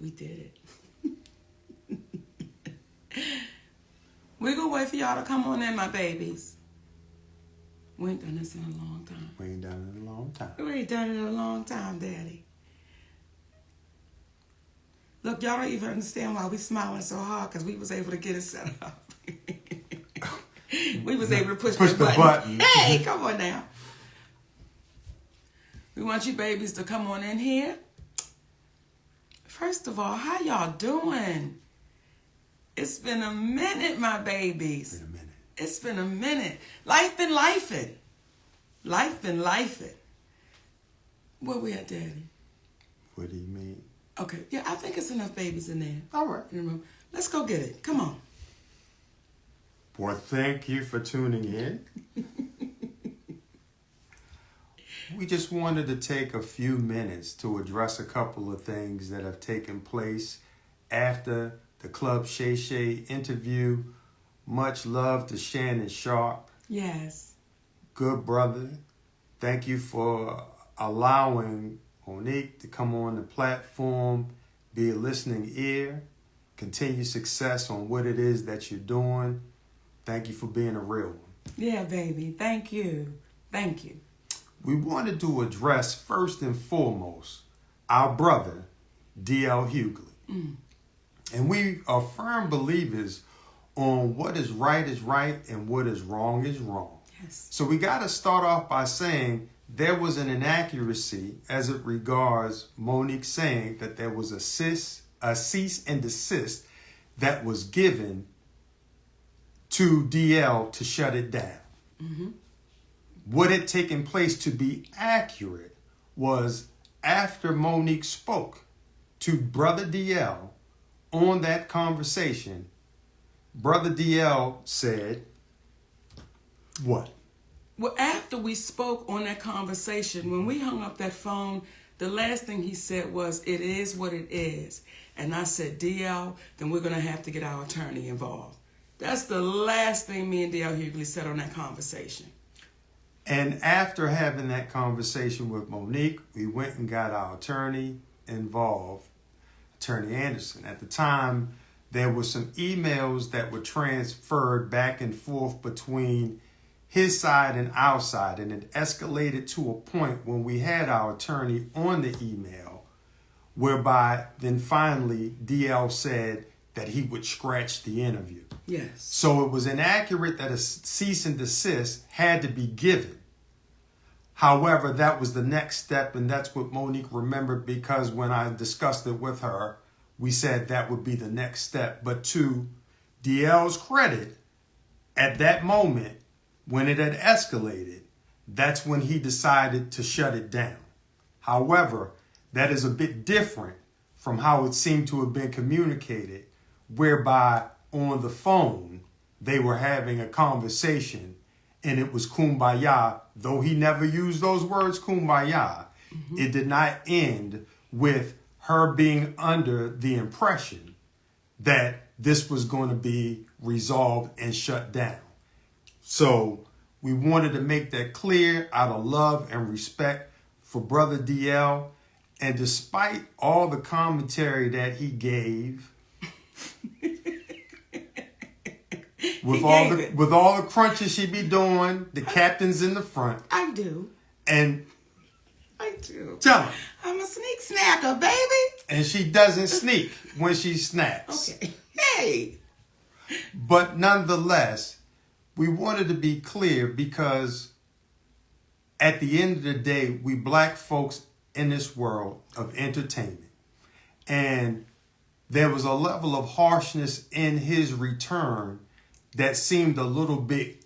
We did. We're going to wait for y'all to come on in, my babies. We ain't done this in a long time. We ain't done it in a long time. We ain't done it in a long time, Daddy. Look, y'all don't even understand why we smiling so hard, because we was able to get it set up. We was able to push the button. Hey, come on now. We want you babies to come on in here. First of all, how y'all doing? It's been a minute, my babies. It's been a minute. Life been lifing. Life been lifing. Where we at, Daddy? What do you mean? Okay, yeah, I think it's enough babies in there. All right. Let's go get it. Come on. Well, thank you for tuning in. We just wanted to take a few minutes to address a couple of things that have taken place after the Club Shay Shay interview. Much love to Shannon Sharp. Yes. Good brother. Thank you for allowing Monique to come on the platform, be a listening ear, continue success on what it is that you're doing. Thank you for being a real one. Yeah, baby. Thank you. Thank you. We wanted to address first and foremost our brother, D.L. Hughley. And we are firm believers on what is right and what is wrong is wrong. Yes. So we got to start off by saying there was an inaccuracy as it regards Monique saying that there was a cease and desist that was given to DL to shut it down. Mm-hmm. What had taken place, to be accurate, was after Monique spoke to Brother DL on that conversation, Brother DL said, what? Well, after we spoke on that conversation, when we hung up that phone, the last thing he said was, it is what it is. And I said, DL, then we're going to have to get our attorney involved. That's the last thing me and DL Hughley said on that conversation. And after having that conversation with Monique, we went and got our attorney involved, Attorney Anderson. At the time, there were some emails that were transferred back and forth between his side and our side, and it escalated to a point when we had our attorney on the email, whereby then finally DL said that he would scratch the interview. Yes. So it was inaccurate that a cease and desist had to be given. However, that was the next step, and that's what Monique remembered, because when I discussed it with her, we said that would be the next step. But to DL's credit, at that moment, when it had escalated, that's when he decided to shut it down. However, that is a bit different from how it seemed to have been communicated, whereby on the phone, they were having a conversation and it was kumbaya. Though he never used those words, kumbaya, It did not end with her being under the impression that this was going to be resolved and shut down. So we wanted to make that clear out of love and respect for Brother DL. And despite all the commentary that he gave, with all the crunches she be doing, the captain's in the front. I do. And I do. Tell her. I'm a sneak snacker, baby. And she doesn't sneak when she snacks. Okay. Hey. But nonetheless, we wanted to be clear because at the end of the day, we black folks in this world of entertainment. And there was a level of harshness in his return that seemed a little bit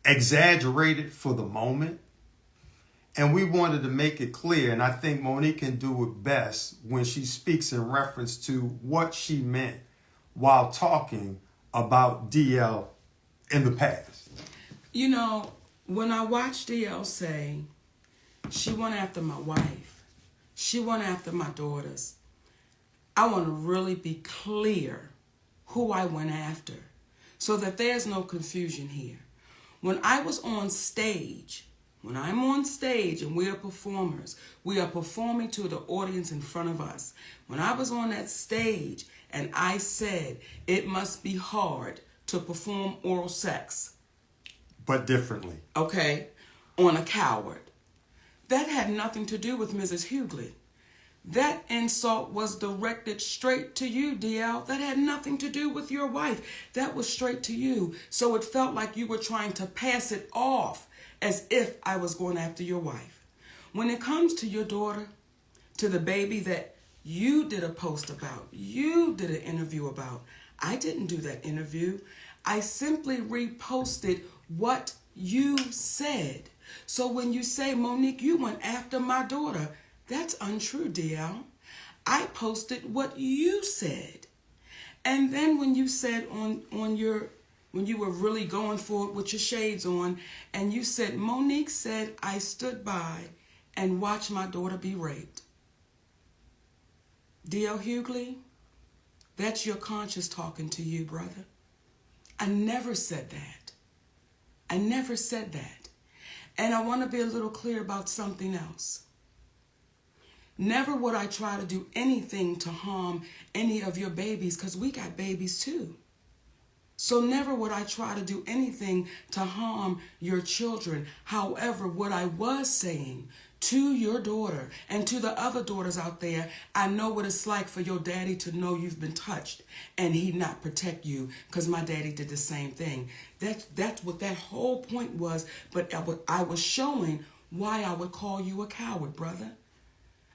exaggerated for the moment. And we wanted to make it clear, and I think Monique can do it best when she speaks in reference to what she meant while talking about DL in the past. You know, when I watched DL say, she went after my wife, she went after my daughters, I want to really be clear who I went after so that there's no confusion here. When I was on stage, When I'm on stage and we are performers, we are performing to the audience in front of us. When I was on that stage and I said it must be hard to perform oral sex. But differently. Okay, on a coward. That had nothing to do with Mrs. Hughley. That insult was directed straight to you, DL. That had nothing to do with your wife. That was straight to you. So it felt like you were trying to pass it off as if I was going after your wife. When it comes to your daughter, to the baby that you did a post about, you did an interview about, I didn't do that interview. I simply reposted what you said. So when you say, Monique, you went after my daughter, that's untrue, DL. I posted what you said. And then when you said when you were really going for it with your shades on, and you said, Monique said, I stood by and watched my daughter be raped. DL Hughley, that's your conscience talking to you, brother. I never said that. I never said that. And I want to be a little clear about something else. Never would I try to do anything to harm any of your babies, because we got babies too. So never would I try to do anything to harm your children. However, what I was saying to your daughter and to the other daughters out there, I know what it's like for your daddy to know you've been touched and he not protect you, because my daddy did the same thing. That's what that whole point was. But I was showing why I would call you a coward, brother.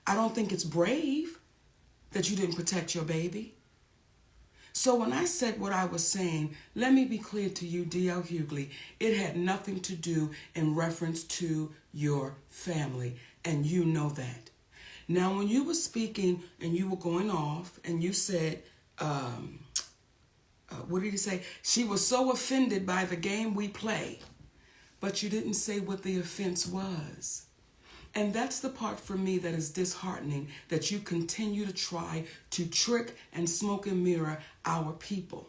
I don't think it's brave that you didn't protect your baby. So when I said what I was saying, let me be clear to you, D.L. Hughley, it had nothing to do in reference to your family, and you know that. Now, when you were speaking and you were going off and you said, what did you say? She was so offended by the game we play, but you didn't say what the offense was. And that's the part for me that is disheartening, that you continue to try to trick and smoke and mirror our people.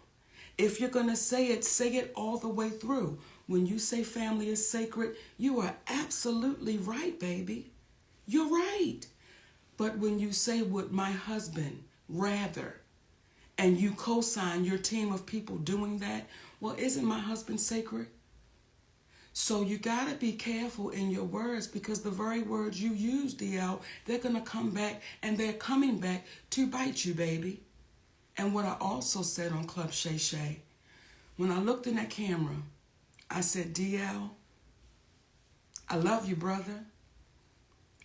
If you're going to say it all the way through. When you say family is sacred, you are absolutely right, baby. You're right. But when you say would my husband rather, and you co-sign your team of people doing that, well, isn't my husband sacred? So you got to be careful in your words, because the very words you use, DL, they're going to come back, and they're coming back to bite you, baby. And what I also said on Club Shay Shay, when I looked in that camera, I said, DL, I love you, brother.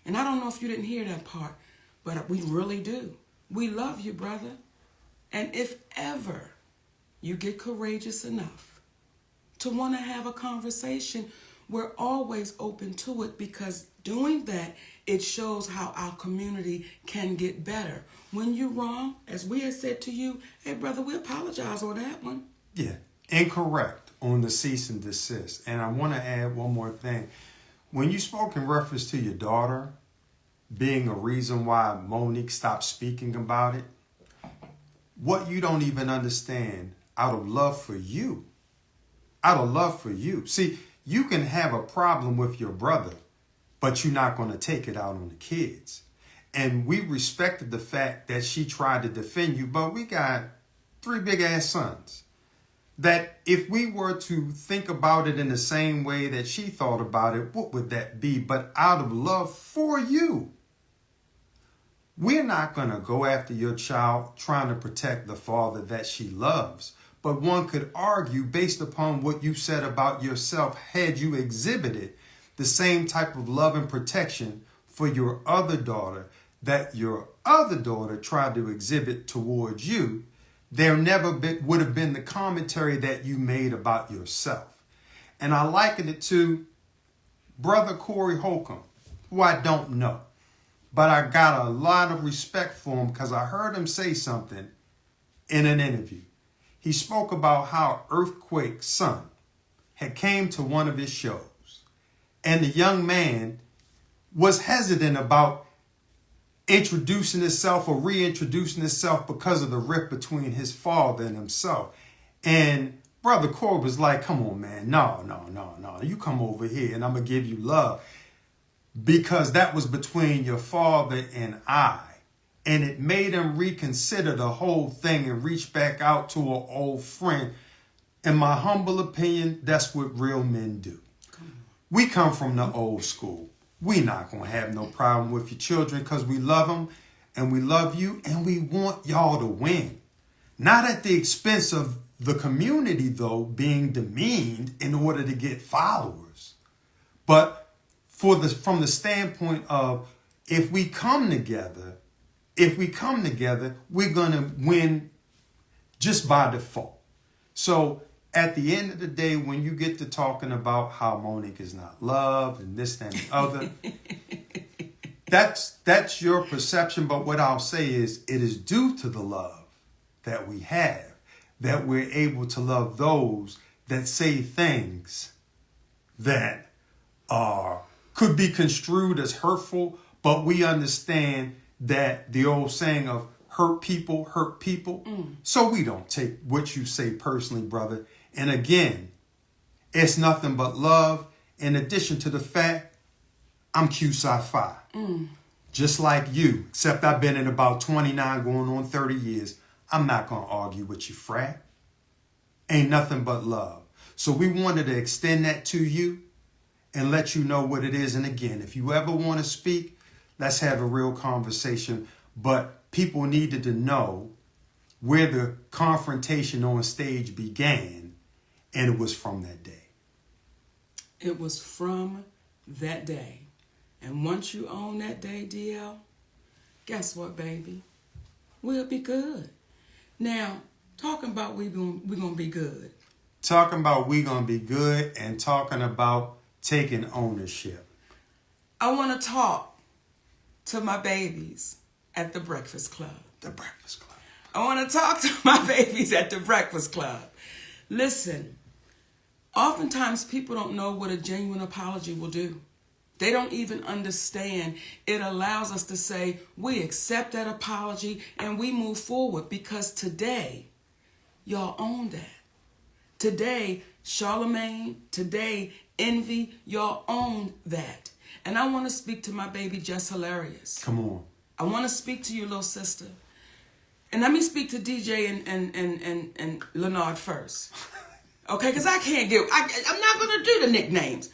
And I don't know if you didn't hear that part, but we really do. We love you, brother. And if ever you get courageous enough to want to have a conversation, we're always open to it, because doing that, it shows how our community can get better. When you're wrong, as we have said to you, hey, brother, we apologize on that one. Yeah, incorrect on the cease and desist. And I want to add one more thing. When you spoke in reference to your daughter being a reason why Monique stopped speaking about it, what you don't even understand, out of love for you, See, you can have a problem with your brother, but you're not going to take it out on the kids. And we respected the fact that she tried to defend you, but we got 3 big-ass sons. That if we were to think about it in the same way that she thought about it, what would that be? But out of love for you, we're not going to go after your child trying to protect the father that she loves. But one could argue, based upon what you said about yourself, had you exhibited the same type of love and protection for your other daughter that your other daughter tried to exhibit towards you, there never would have been the commentary that you made about yourself. And I liken it to Brother Corey Holcomb, who I don't know. But I got a lot of respect for him because I heard him say something in an interview. He spoke about how Earthquake's son had came to one of his shows, and the young man was hesitant about introducing himself or reintroducing himself because of the rift between his father and himself. And Brother Corey was like, come on, man. No. You come over here and I'm going to give you love. Because that was between your father and I. And it made him reconsider the whole thing and reach back out to an old friend. In my humble opinion, that's what real men do. We come from the old school. We not going to have no problem with your children because we love them and we love you and we want y'all to win. Not at the expense of the community, though, being demeaned in order to get followers. But from the standpoint of if we come together, we're going to win just by default. So at the end of the day, when you get to talking about how Monique is not loved and this, that, and the other, that's your perception. But what I'll say is it is due to the love that we have that we're able to love those that say things that could be construed as hurtful, but we understand that the old saying of hurt people. So we don't take what you say personally, brother. And again, it's nothing but love. In addition to the fact, I'm Q-Sci-Fi. Just like you, except I've been in about 29 going on 30 years. I'm not going to argue with you, frat. Ain't nothing but love. So we wanted to extend that to you and let you know what it is. And again, if you ever want to speak, let's have a real conversation. But people needed to know where the confrontation on stage began, and it was from that day. It was from that day. And once you own that day, DL, guess what, baby? We'll be good. Now, talking about we're gonna be good. Talking about we gonna be good and talking about taking ownership. I want to talk to my babies at the Breakfast Club. The Breakfast Club. I want to talk to my babies at the Breakfast Club. Listen, oftentimes people don't know what a genuine apology will do. They don't even understand. It allows us to say, we accept that apology and we move forward because today, y'all own that. Today, Charlemagne, today, Envy, y'all own that. And I want to speak to my baby, Just Hilarious. Come on. I want to speak to your little sister. And let me speak to DJ and Leonard first. Okay, because I'm not going to do the nicknames.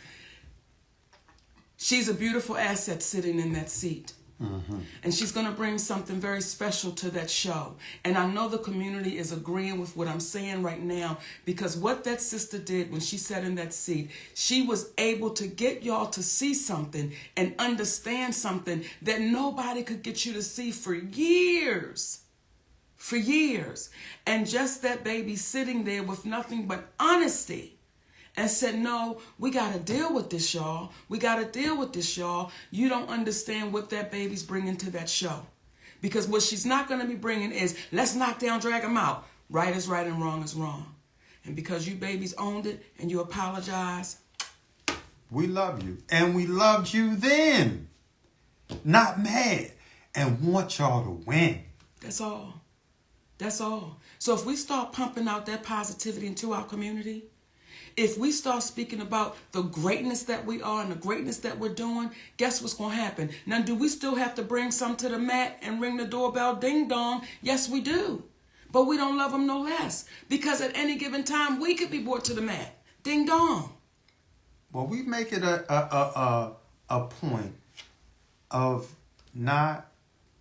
She's a beautiful asset sitting in that seat. Mm-hmm. And she's going to bring something very special to that show. And I know the community is agreeing with what I'm saying right now, because what that sister did when she sat in that seat, she was able to get y'all to see something and understand something that nobody could get you to see for years. For years. And just that baby sitting there with nothing but honesty. And said, no, we got to deal with this, y'all. We got to deal with this, y'all. You don't understand what that baby's bringing to that show. Because what she's not going to be bringing is, let's knock down, drag them out. Right is right and wrong is wrong. And because you babies owned it and you apologize. We love you. And we loved you then. Not mad. And want y'all to win. That's all. That's all. So if we start pumping out that positivity into our community, if we start speaking about the greatness that we are and the greatness that we're doing, guess what's going to happen? Now, do we still have to bring some to the mat and ring the doorbell, ding dong? Yes, we do. But we don't love them no less. Because at any given time, we could be brought to the mat. Ding dong. Well, we make it a point of not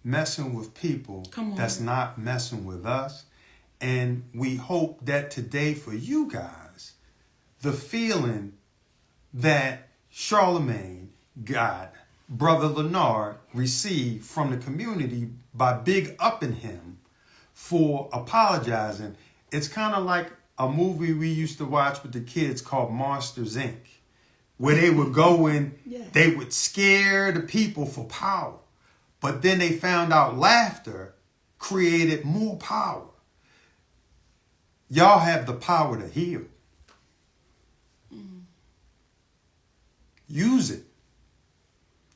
messing with people that's not messing with us. And we hope that today for you guys, the feeling that Charlemagne got, Brother Leonard received from the community by big upping him for apologizing. It's kind of like a movie we used to watch with the kids called Monsters, Inc., where they would go in, they would scare the people for power. But then they found out laughter created more power. Y'all have the power to heal. Use it.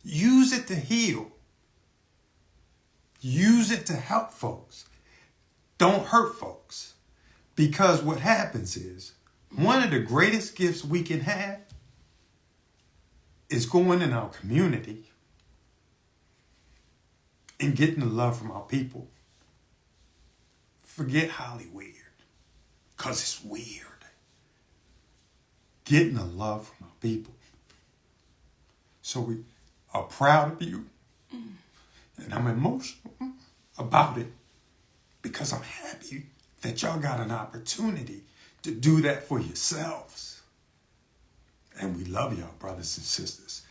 Use it to heal. Use it to help folks. Don't hurt folks. Because what happens is One of the greatest gifts we can have is going in our community and getting the love from our people. Forget Hollywood, because it's weird. Getting the love from our people. So we are proud of you. And I'm emotional about it because I'm happy that y'all got an opportunity to do that for yourselves. And we love y'all, brothers and sisters.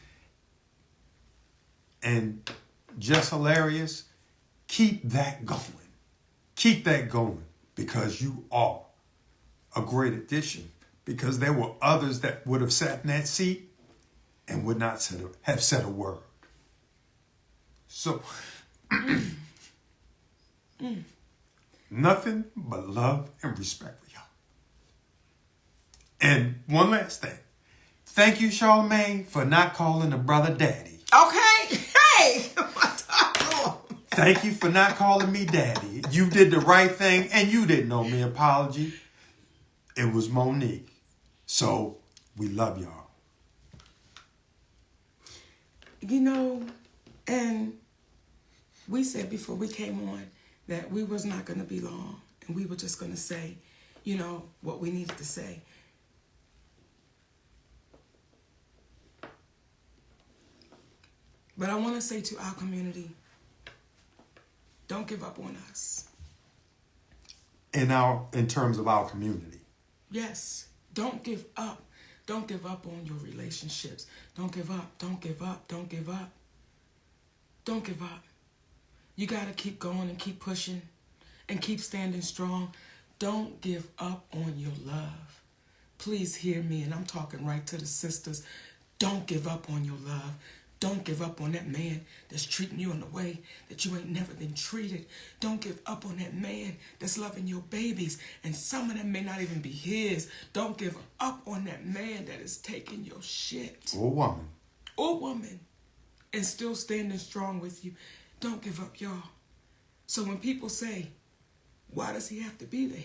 And just hilarious, keep that going. Keep that going because you are a great addition. Because there were others that would have sat in that seat and would not have said a word. So, nothing but love and respect for y'all. And one last thing. Thank you, Charlamagne, for not calling the brother daddy. Okay. Hey. Thank you for not calling me daddy. You did the right thing and you didn't owe me an apology. It was Monique. So, we love y'all. You know, and we said before we came on that we was not going to be long. And we were just going to say, you know, what we needed to say. But I want to say to our community, don't give up on us. In terms of our community. Yes. Don't give up. Don't give up on your relationships. Don't give up. Don't give up. Don't give up. Don't give up. You got to keep going and keep pushing and keep standing strong. Don't give up on your love. Please hear me, and I'm talking right to the sisters. Don't give up on your love. Don't give up on that man that's treating you in a way that you ain't never been treated. Don't give up on that man that's loving your babies, and some of them may not even be his. Don't give up on that man that is taking your shit. Or woman. Or woman. And still standing strong with you. Don't give up, y'all. So when people say, why does he have to be there?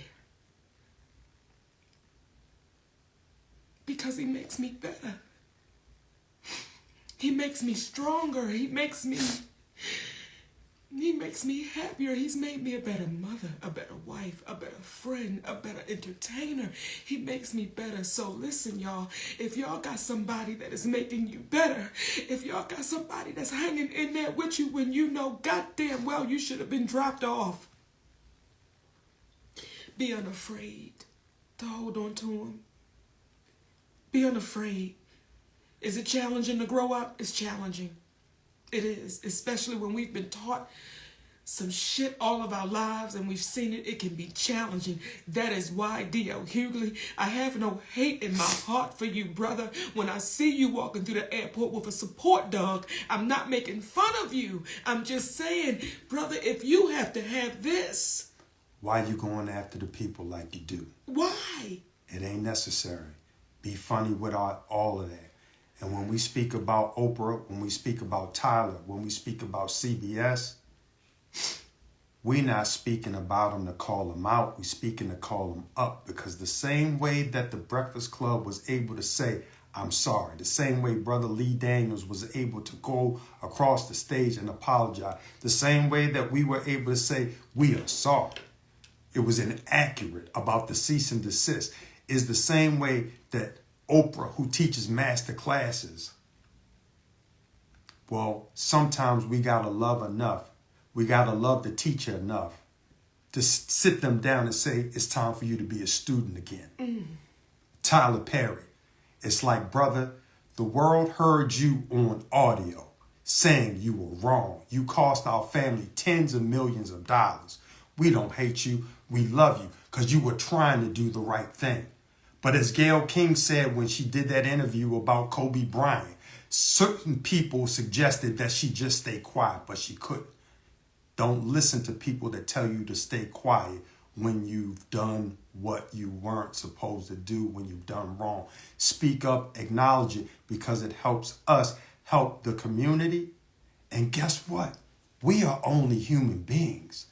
Because he makes me better. He makes me stronger. He makes me happier. He's made me a better mother, a better wife, a better friend, a better entertainer. He makes me better. So listen, y'all, if y'all got somebody that is making you better, if y'all got somebody that's hanging in there with you when you know goddamn well you should have been dropped off, be unafraid to hold on to him. Be unafraid. Is it challenging to grow up? It's challenging. It is, especially when we've been taught some shit all of our lives and we've seen it. It can be challenging. That is why, D.L. Hughley, I have no hate in my heart for you, brother. When I see you walking through the airport with a support dog, I'm not making fun of you. I'm just saying, brother, if you have to have this. Why you going after the people like you do? Why? It ain't necessary. Be funny with all of that. And when we speak about Oprah, when we speak about Tyler, when we speak about CBS, we're not speaking about them to call them out. We're speaking to call them up. Because the same way that the Breakfast Club was able to say, I'm sorry, the same way Brother Lee Daniels was able to go across the stage and apologize, the same way that we were able to say, we are sorry, it was inaccurate about the cease and desist, is the same way that Oprah, who teaches master classes, well, sometimes we got to love enough. We got to love the teacher enough to sit them down and say, it's time for you to be a student again. Tyler Perry, it's like, brother, the world heard you on audio saying you were wrong. You cost our family tens of millions of dollars. We don't hate you. We love you because you were trying to do the right thing. But as Gayle King said when she did that interview about Kobe Bryant, certain people suggested that she just stay quiet, but she couldn't. Don't listen to people that tell you to stay quiet when you've done what you weren't supposed to do, when you've done wrong. Speak up, acknowledge it, because it helps us help the community. And guess what? We are only human beings.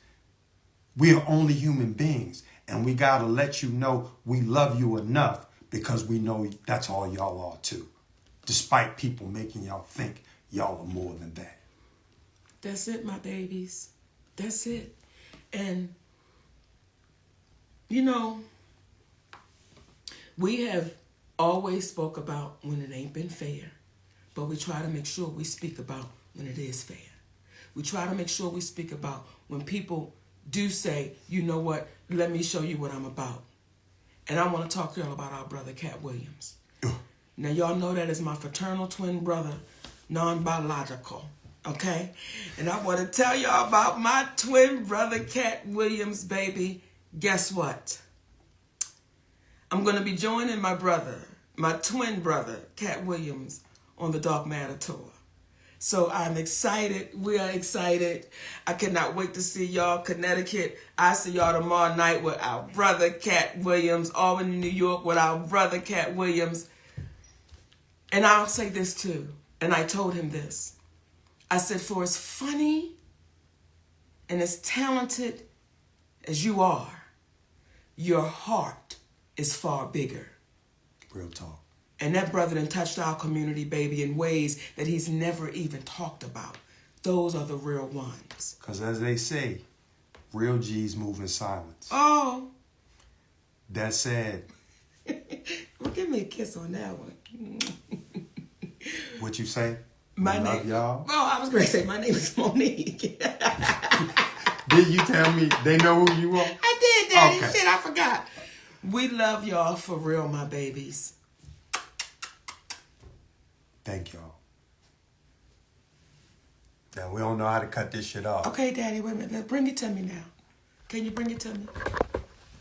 We are only human beings. And we got to let you know we love you enough because we know that's all y'all are too, despite people making y'all think y'all are more than that. That's it, my babies. That's it. And, you know, we have always spoke about when it ain't been fair, but we try to make sure we speak about when it is fair. We try to make sure we speak about when people do say, you know what, let me show you what I'm about. And I want to talk to y'all about our brother, Cat Williams. Now, y'all know that is my fraternal twin brother, non-biological, okay? And I want to tell y'all about my twin brother, Cat Williams, baby. Guess what? I'm going to be joining my brother, my twin brother, Cat Williams, on the Dark Matter Tour. So I'm excited. We are excited. I cannot wait to see y'all. Connecticut. I see y'all tomorrow night with our brother, Cat Williams. Albany, New York, with our brother, Cat Williams. And I'll say this too. And I told him this. I said, for as funny and as talented as you are, your heart is far bigger. Real talk. And that brother done touched our community, baby, in ways that he's never even talked about. Those are the real ones. Because as they say, real G's move in silence. Oh. That said. Well, give me a kiss on that one. What you say? My love name, y'all. Oh, I was going to say my name is Monique. Did you tell me they know who you are? I did, Daddy. Okay. Shit, I forgot. We love y'all for real, my babies. Thank y'all. Now, we don't know how to cut this shit off. Okay, Daddy, wait a minute. Bring it to me now. Can you bring it to me?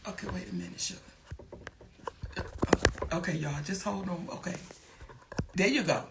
Okay, wait a minute, sugar. Okay, y'all, just hold on. Okay. There you go.